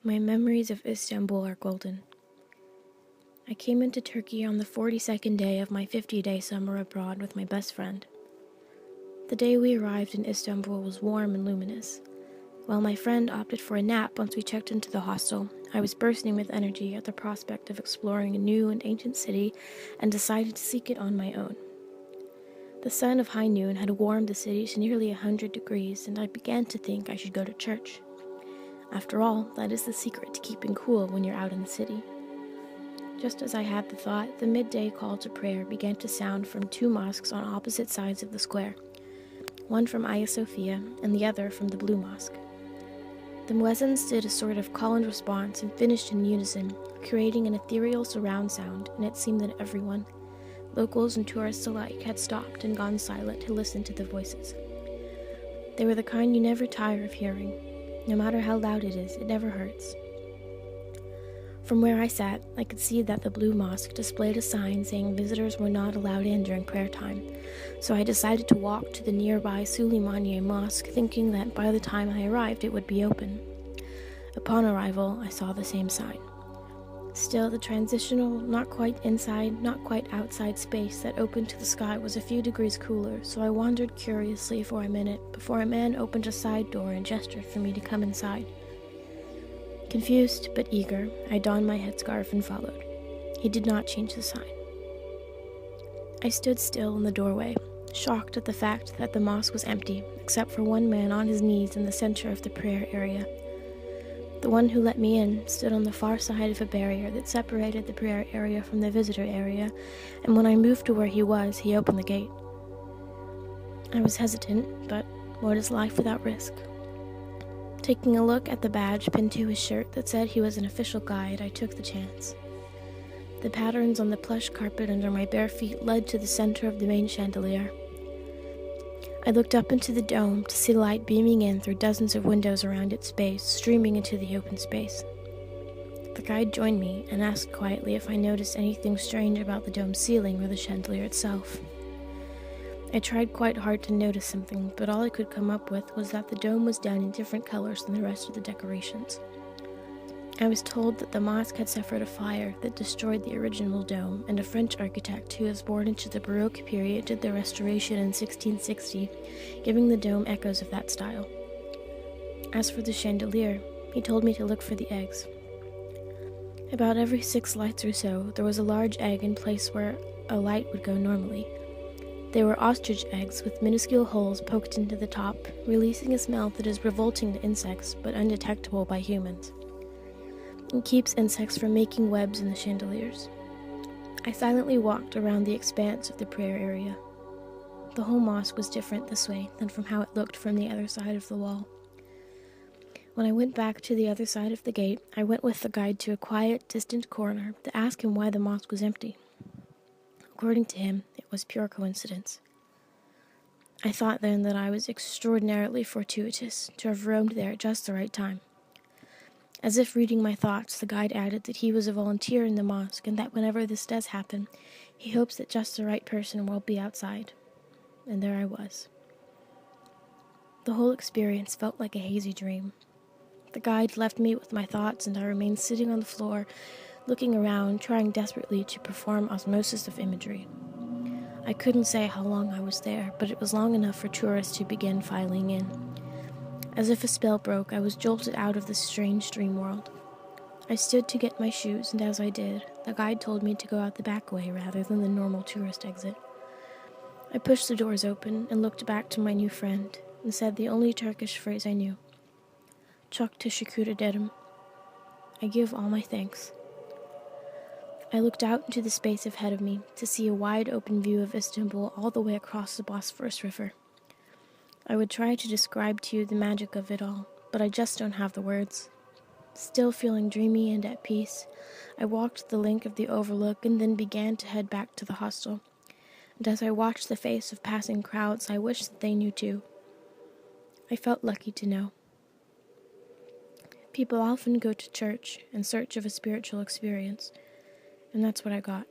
My memories of Istanbul are golden. I came into Turkey on the 42nd day of my 50-day summer abroad with my best friend. The day we arrived in Istanbul was warm and luminous. While my friend opted for a nap once we checked into the hostel, I was bursting with energy at the prospect of exploring a new and ancient city and decided to seek it on my own. The sun of high noon had warmed the city to nearly 100 degrees, and I began to think I should go to church. After all, that is the secret to keeping cool when you're out in the city. Just as I had the thought, the midday call to prayer began to sound from two mosques on opposite sides of the square, one from Hagia Sophia and the other from the Blue Mosque. The muezzins did a sort of call and response and finished in unison, creating an ethereal surround sound, and it seemed that everyone, locals and tourists alike, had stopped and gone silent to listen to the voices. They were the kind you never tire of hearing. No matter how loud it is, it never hurts. From where I sat, I could see that the Blue Mosque displayed a sign saying visitors were not allowed in during prayer time, so I decided to walk to the nearby Suleymaniye Mosque, thinking that by the time I arrived it would be open. Upon arrival, I saw the same sign. Still, the transitional, not quite inside, not quite outside space that opened to the sky was a few degrees cooler, so I wandered curiously for a minute before a man opened a side door and gestured for me to come inside. Confused but eager, I donned my headscarf and followed. He did not change the sign. I stood still in the doorway, shocked at the fact that the mosque was empty, except for one man on his knees in the center of the prayer area. The one who let me in stood on the far side of a barrier that separated the prayer area from the visitor area, and when I moved to where he was, he opened the gate. I was hesitant, but what is life without risk? Taking a look at the badge pinned to his shirt that said he was an official guide, I took the chance. The patterns on the plush carpet under my bare feet led to the center of the main chandelier. I looked up into the dome to see light beaming in through dozens of windows around its base, streaming into the open space. The guide joined me and asked quietly if I noticed anything strange about the dome's ceiling or the chandelier itself. I tried quite hard to notice something, but all I could come up with was that the dome was done in different colors than the rest of the decorations. I was told that the mosque had suffered a fire that destroyed the original dome, and a French architect who was born into the Baroque period did the restoration in 1660, giving the dome echoes of that style. As for the chandelier, he told me to look for the eggs. About every 6 lights or so, there was a large egg in place where a light would go normally. They were ostrich eggs with minuscule holes poked into the top, releasing a smell that is revolting to insects but undetectable by humans. It keeps insects from making webs in the chandeliers. I silently walked around the expanse of the prayer area. The whole mosque was different this way than from how it looked from the other side of the wall. When I went back to the other side of the gate, I went with the guide to a quiet, distant corner to ask him why the mosque was empty. According to him, it was pure coincidence. I thought then that I was extraordinarily fortuitous to have roamed there at just the right time. As if reading my thoughts, the guide added that he was a volunteer in the mosque and that whenever this does happen, he hopes that just the right person will be outside. And there I was. The whole experience felt like a hazy dream. The guide left me with my thoughts, and I remained sitting on the floor, looking around, trying desperately to perform osmosis of imagery. I couldn't say how long I was there, but it was long enough for tourists to begin filing in. As if a spell broke, I was jolted out of this strange dream world. I stood to get my shoes, and as I did, the guide told me to go out the back way rather than the normal tourist exit. I pushed the doors open and looked back to my new friend and said the only Turkish phrase I knew. Çok teşekkür ederim. I give all my thanks. I looked out into the space ahead of me to see a wide open view of Istanbul all the way across the Bosphorus River. I would try to describe to you the magic of it all, but I just don't have the words. Still feeling dreamy and at peace, I walked the length of the overlook and then began to head back to the hostel. And as I watched the face of passing crowds, I wished that they knew too. I felt lucky to know. People often go to church in search of a spiritual experience, and that's what I got.